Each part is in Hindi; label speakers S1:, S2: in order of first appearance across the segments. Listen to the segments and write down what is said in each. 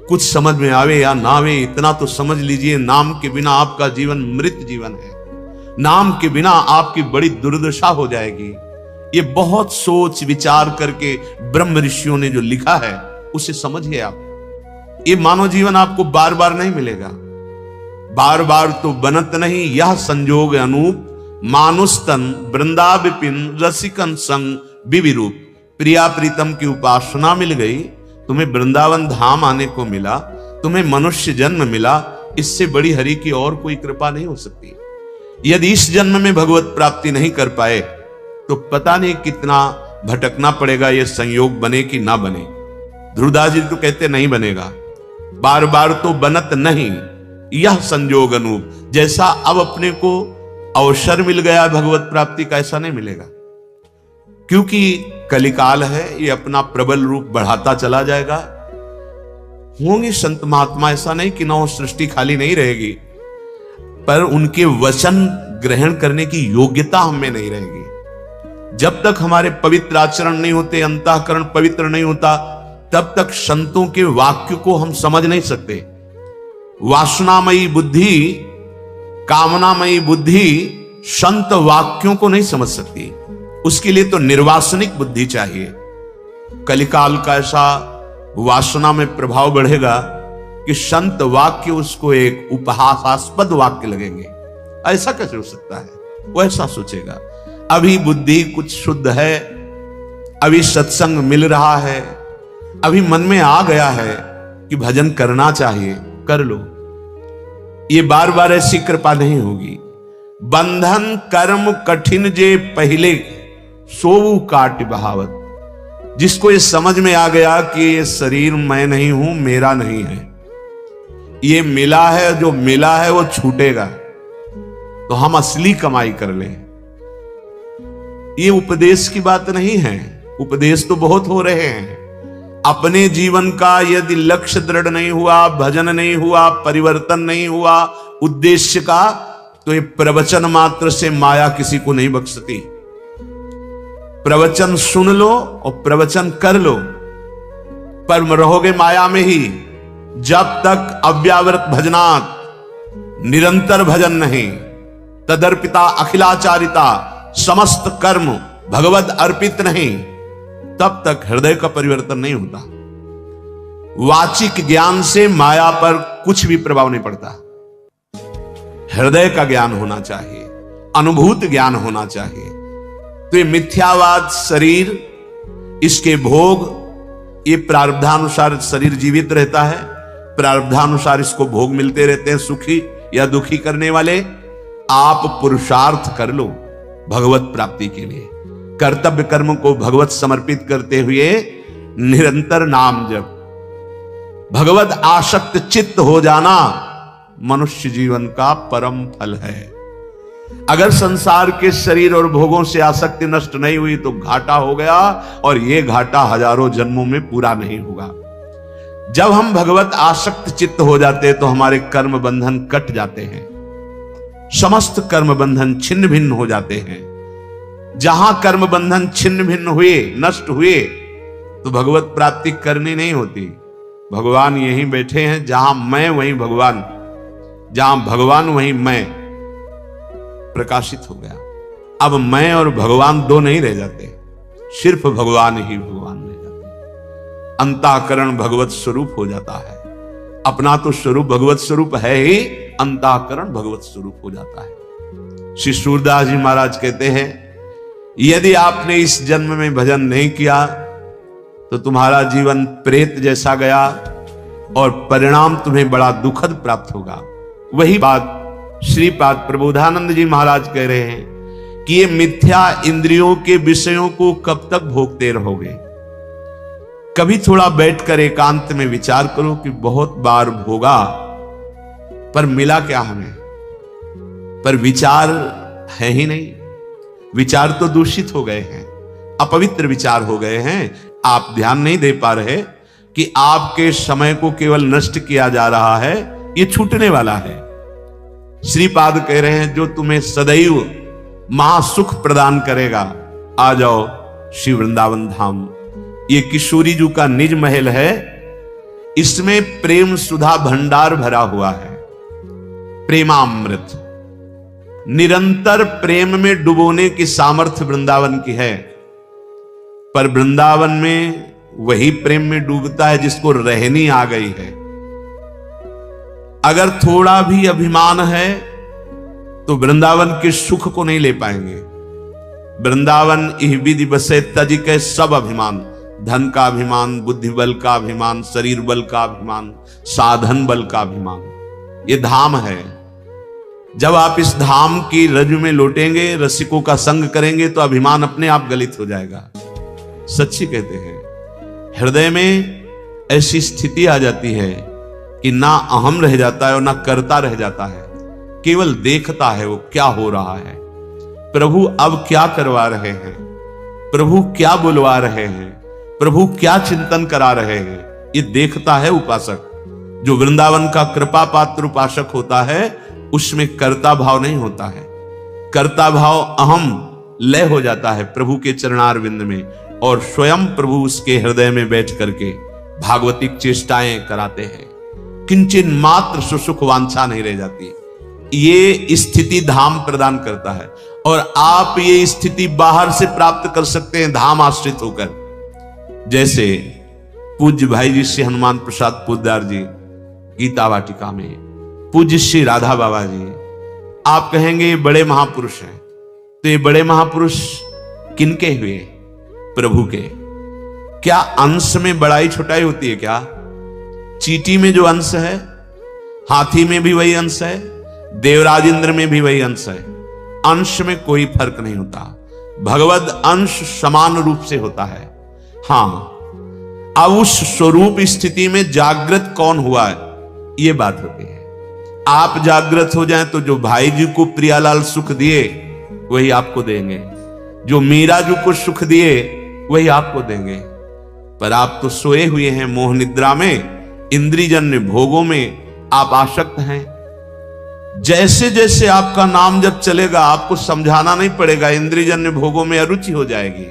S1: कुछ समझ में आवे या ना आवे, इतना तो समझ लीजिए, नाम के बिना आपका जीवन मृत जीवन है। नाम के बिना आपकी बड़ी दुर्दशा हो जाएगी। ये बहुत सोच विचार करके ब्रह्म ऋषियों ने जो लिखा है उसे समझिए आप। ये मानव जीवन आपको बार बार नहीं मिलेगा। बार बार तो बनत नहीं यह संजोग अनूप, मानुस्तन वृंदाविपिन रसिकन संग विविरूप। प्रिया प्रीतम की उपासना मिल गई, तुम्हें वृंदावन धाम आने को मिला, तुम्हें मनुष्य जन्म मिला, इससे बड़ी हरि की और कोई कृपा नहीं हो सकती। यदि इस जन्म में भगवत प्राप्ति नहीं कर पाए तो पता नहीं कितना भटकना पड़ेगा, ये संयोग बने कि ना बने। ध्रुवदास जी तो कहते नहीं बनेगा, बार बार तो बनत नहीं यह संजोग अनूप। जैसा अब अपने को अवसर मिल गया भगवत प्राप्ति का, ऐसा नहीं मिलेगा, क्योंकि कलिकाल है, ये अपना प्रबल रूप बढ़ाता चला जाएगा। होंगे संत महात्मा, ऐसा नहीं कि नौ सृष्टि खाली नहीं रहेगी, पर उनके वचन ग्रहण करने की योग्यता हमें नहीं रहेगी। जब तक हमारे पवित्र आचरण नहीं होते, अंतःकरण पवित्र नहीं होता, तब तक संतों के वाक्य को हम समझ नहीं सकते। वासनामयी बुद्धि, कामनामयी बुद्धि संत वाक्यों को नहीं समझ सकती। उसके लिए तो निर्वासनिक बुद्धि चाहिए। कलिकाल का ऐसा वासना में प्रभाव बढ़ेगा कि संत वाक्य उसको एक उपहासास्पद वाक्य लगेंगे। ऐसा कैसे हो सकता है, वो ऐसा सोचेगा। अभी बुद्धि कुछ शुद्ध है, अभी सत्संग मिल रहा है, अभी मन में आ गया है कि भजन करना चाहिए, कर लो। ये बार बार ऐसी कृपा नहीं होगी। बंधन कर्म कठिन जे पहले सोऊ काट बहावत। जिसको ये समझ में आ गया कि ये शरीर मैं नहीं हूं, मेरा नहीं है, ये मिला है, जो मिला है वो छूटेगा, तो हम असली कमाई कर लें। ये उपदेश की बात नहीं है, उपदेश तो बहुत हो रहे हैं। अपने जीवन का यदि लक्ष्य दृढ़ नहीं हुआ, भजन नहीं हुआ, परिवर्तन नहीं हुआ उद्देश्य का, तो ये प्रवचन मात्र से माया किसी को नहीं बख्शती। प्रवचन सुन लो और प्रवचन कर लो, पर रहोगे माया में ही। जब तक अव्यावृत भजनात्, निरंतर भजन नहीं, तदर्पिता अखिलाचारिता, समस्त कर्म भगवद अर्पित नहीं, तब तक हृदय का परिवर्तन नहीं होता। वाचिक ज्ञान से माया पर कुछ भी प्रभाव नहीं पड़ता। हृदय का ज्ञान होना चाहिए, अनुभूत ज्ञान होना चाहिए। तो ये मिथ्यावाद शरीर, इसके भोग, ये प्रारब्धानुसार शरीर जीवित रहता है, प्रारब्धानुसार इसको भोग मिलते रहते हैं, सुखी या दुखी करने वाले। आप पुरुषार्थ कर लो भगवत प्राप्ति के लिए। कर्तव्य कर्म को भगवत समर्पित करते हुए निरंतर नाम जप, भगवत आसक्त चित्त हो जाना मनुष्य जीवन का परम फल है। अगर संसार के शरीर और भोगों से आसक्ति नष्ट नहीं हुई तो घाटा हो गया, और यह घाटा हजारों जन्मों में पूरा नहीं होगा। जब हम भगवत आसक्त चित्त हो जाते तो हमारे कर्म बंधन कट जाते हैं, समस्त कर्म बंधन छिन्न भिन्न हो जाते हैं। जहां कर्म बंधन छिन्न भिन्न हुए, नष्ट हुए, तो भगवत प्राप्ति करनी नहीं होती। भगवान यहीं बैठे हैं, जहां मैं वहीं भगवान, जहां भगवान वहीं मैं प्रकाशित हो गया। अब मैं और भगवान दो नहीं रह जाते, सिर्फ भगवान ही भगवान रह जाते। अंतःकरण भगवत स्वरूप हो जाता है। अपना तो स्वरूप भगवत स्वरूप है ही, अंतःकरण भगवत स्वरूप हो जाता है। श्री सूरदास जी महाराज कहते हैं, यदि आपने इस जन्म में भजन नहीं किया तो तुम्हारा जीवन प्रेत जैसा गया और परिणाम तुम्हें बड़ा दुखद प्राप्त होगा। वही बात श्रीपाद प्रबोधानंद जी महाराज कह रहे हैं कि ये मिथ्या इंद्रियों के विषयों को कब तक भोगते रहोगे। कभी थोड़ा बैठकर एकांत में विचार करो कि बहुत बार भोगा, पर मिला क्या हमें? पर विचार है ही नहीं। विचार तो दूषित हो गए हैं, अपवित्र विचार हो गए हैं। आप ध्यान नहीं दे पा रहे कि आपके समय को केवल नष्ट किया जा रहा है, ये छूटने वाला है। श्रीपाद कह रहे हैं, जो तुम्हें सदैव महासुख प्रदान करेगा, आ जाओ श्री वृंदावन धाम। ये किशोरी जी का निज महल है, इसमें प्रेम सुधा भंडार भरा हुआ है, प्रेमामृत। निरंतर प्रेम में डुबोने की सामर्थ्य वृंदावन की है, पर वृंदावन में वही प्रेम में डूबता है जिसको रहनी आ गई है। अगर थोड़ा भी अभिमान है तो वृंदावन के सुख को नहीं ले पाएंगे। वृंदावन इह विधि बसे तज के सब अभिमान, धन का अभिमान, बुद्धि बल का अभिमान, शरीर बल का अभिमान, साधन बल का अभिमान, ये धाम है। जब आप इस धाम की रज में लौटेंगे, रसिकों का संग करेंगे, तो अभिमान अपने आप गलित हो जाएगा। सच्ची कहते हैं, हृदय में ऐसी स्थिति आ जाती है कि ना अहम रह जाता है और ना करता रह जाता है, केवल देखता है वो क्या हो रहा है, प्रभु अब क्या करवा रहे हैं, प्रभु क्या बुलवा रहे हैं, प्रभु क्या चिंतन करा रहे हैं, ये देखता है उपासक। जो वृंदावन का कृपा पात्र उपासक होता है, उसमें कर्ता भाव नहीं होता है। कर्ता भाव अहम लय हो जाता है प्रभु के चरणारविंद में, और स्वयं प्रभु उसके हृदय में बैठ करके भागवतिक चेष्टाएं कराते हैं। किंचन मात्र सुसुख वांछा नहीं रह जाती। ये स्थिति धाम प्रदान करता है, और आप ये स्थिति बाहर से प्राप्त कर सकते हैं धाम आश्रित होकर। जैसे पूज्य भाई जी श्री हनुमान प्रसाद पोद्दार जी गीता वाटिका में, पूज्य श्री राधा बाबा जी, आप कहेंगे ये बड़े महापुरुष हैं, तो ये बड़े महापुरुष किनके हुए? प्रभु के। क्या अंश में बड़ाई छोटाई होती है क्या? चींटी में जो अंश है, हाथी में भी वही अंश है, देवराज इंद्र में भी वही अंश है। अंश में कोई फर्क नहीं होता, भगवद अंश समान रूप से होता है। हां, अब उस स्वरूप स्थिति में जागृत कौन हुआ है, यह बात होती है। आप जागृत हो जाएं तो जो भाई जी को प्रियालाल सुख दिए वही आपको देंगे, जो मीरा जी को सुख दिए वही आपको देंगे। पर आप तो सोए हुए हैं मोह निद्रा में, इंद्रियजन्य भोगों में आप आसक्त हैं। जैसे जैसे आपका नाम जब चलेगा, आपको समझाना नहीं पड़ेगा, इंद्रियजन्य भोगों में अरुचि हो जाएगी।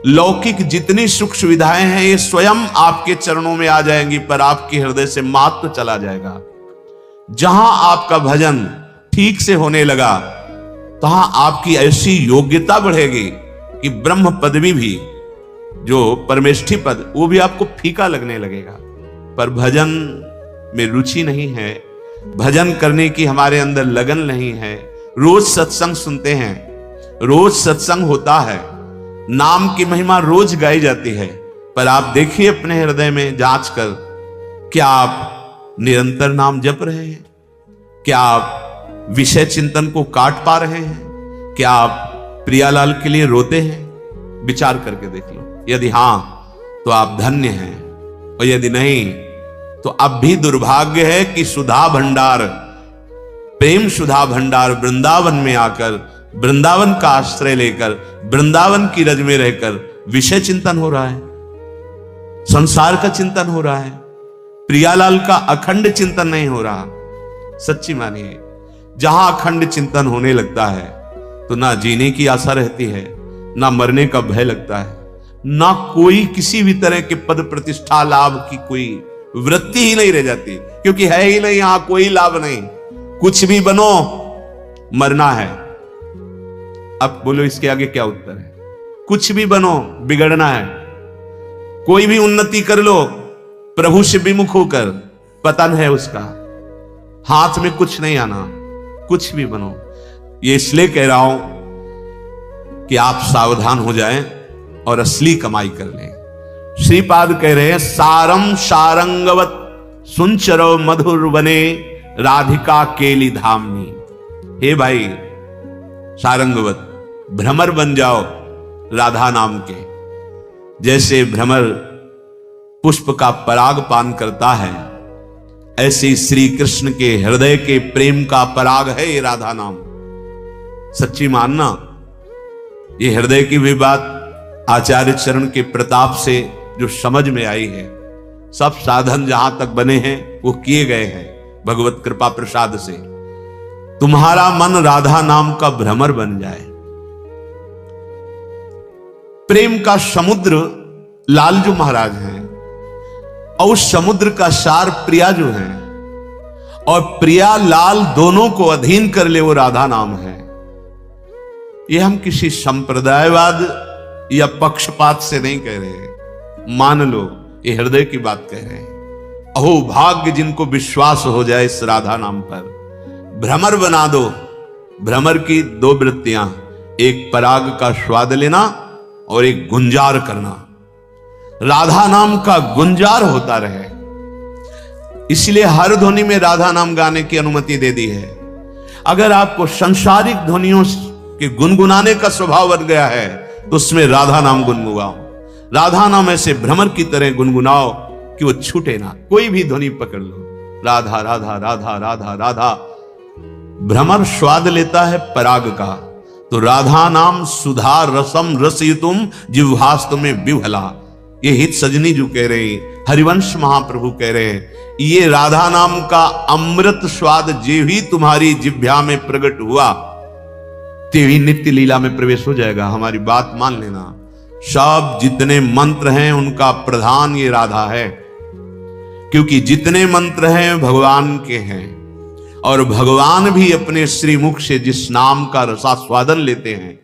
S1: लौकिक जितनी सुख सुविधाएं हैं ये स्वयं आपके चरणों में आ जाएंगी, पर आपके हृदय से महत्व चला जाएगा। जहां आपका भजन ठीक से होने लगा, तहां आपकी ऐसी योग्यता बढ़ेगी कि ब्रह्म पदवी भी, जो परमेष्ठी पद, वो भी आपको फीका लगने लगेगा। पर भजन में रुचि नहीं है, भजन करने की हमारे अंदर लगन नहीं है। रोज सत्संग सुनते हैं, रोज सत्संग होता है, नाम की महिमा रोज गाई जाती है, पर आप देखिए अपने हृदय में जांच कर, क्या आप निरंतर नाम जप रहे हैं? क्या आप विषय चिंतन को काट पा रहे हैं? क्या आप प्रियालाल के लिए रोते हैं? विचार करके देख लो। यदि हां तो आप धन्य हैं, और यदि नहीं तो अब भी दुर्भाग्य है कि सुधा भंडार, प्रेम सुधा भंडार वृंदावन में आकर, वृंदावन का आश्रय लेकर, वृंदावन की रज में रहकर विषय चिंतन हो रहा है, संसार का चिंतन हो रहा है, प्रियालाल का अखंड चिंतन नहीं हो रहा। सच्ची मानिए, जहां अखंड चिंतन होने लगता है तो ना जीने की आशा रहती है, ना मरने का भय लगता है, ना कोई किसी भी तरह के पद प्रतिष्ठा लाभ की कोई वृत्ति ही नहीं रह जाती, क्योंकि है ही नहीं, यहां कोई लाभ नहीं। कुछ भी बनो, मरना है। अब बोलो इसके आगे क्या उत्तर है? कुछ भी बनो, बिगड़ना है। कोई भी उन्नति कर लो, प्रभु से विमुख होकर, पतन है उसका। हाथ में कुछ नहीं आना, कुछ भी बनो। ये इसलिए कह रहा हूं कि आप सावधान हो जाएं और असली कमाई कर लें। श्रीपाद कह रहे हैं, सारम सारंगवत सुंचरो मधुर बने राधिका केली धामनी। हे भाई सारंगवत, भ्रमर बन जाओ राधा नाम के। जैसे भ्रमर पुष्प का पराग पान करता है, ऐसे श्री कृष्ण के हृदय के प्रेम का पराग है ये राधा नाम। सच्ची मानना, ये हृदय की भी बात आचार्य चरण के प्रताप से जो समझ में आई है, सब साधन जहां तक बने हैं वो किए गए हैं भगवत कृपा प्रसाद से। तुम्हारा मन राधा नाम का भ्रमर बन जाए। प्रेम का समुद्र लालजू महाराज हैं। और उस समुद्र का सार प्रिया जो है, और प्रिया लाल दोनों को अधीन कर ले, वो राधा नाम है। ये हम किसी संप्रदायवाद या पक्षपात से नहीं कह रहे, मान लो ये हृदय की बात कह रहे हैं। अहो भाग्य जिनको विश्वास हो जाए इस राधा नाम पर। भ्रमर बना दो। भ्रमर की दो वृत्तियां, एक पराग का स्वाद लेना और एक गुंजार करना। राधा नाम का गुंजार होता रहे, इसलिए हर ध्वनि में राधा नाम गाने की अनुमति दे दी है। अगर आपको सांसारिक ध्वनियों के गुनगुनाने का स्वभाव बन गया है तो उसमें राधा नाम गुनगुनाओ। राधा नाम ऐसे भ्रमर की तरह गुनगुनाओ कि वो छूटे ना। कोई भी ध्वनि पकड़ लो, राधा राधा राधा राधा राधा। भ्रमर स्वाद लेता है पराग का, तो राधा नाम सुधा रसम रसितुम जिह्वास्तु में विभला। ये हित सजनी जो कह रहे हैं, हरिवंश महाप्रभु कह रहे हैं, ये राधा नाम का अमृत स्वाद जे भी तुम्हारी जिह्वा में प्रकट हुआ, ते भी नित्य लीला में प्रवेश हो जाएगा। हमारी बात मान लेना। सब जितने मंत्र हैं उनका प्रधान ये राधा है, क्योंकि जितने मंत्र हैं भगवान के हैं, और भगवान भी अपने श्रीमुख से जिस नाम का रसास्वादन लेते हैं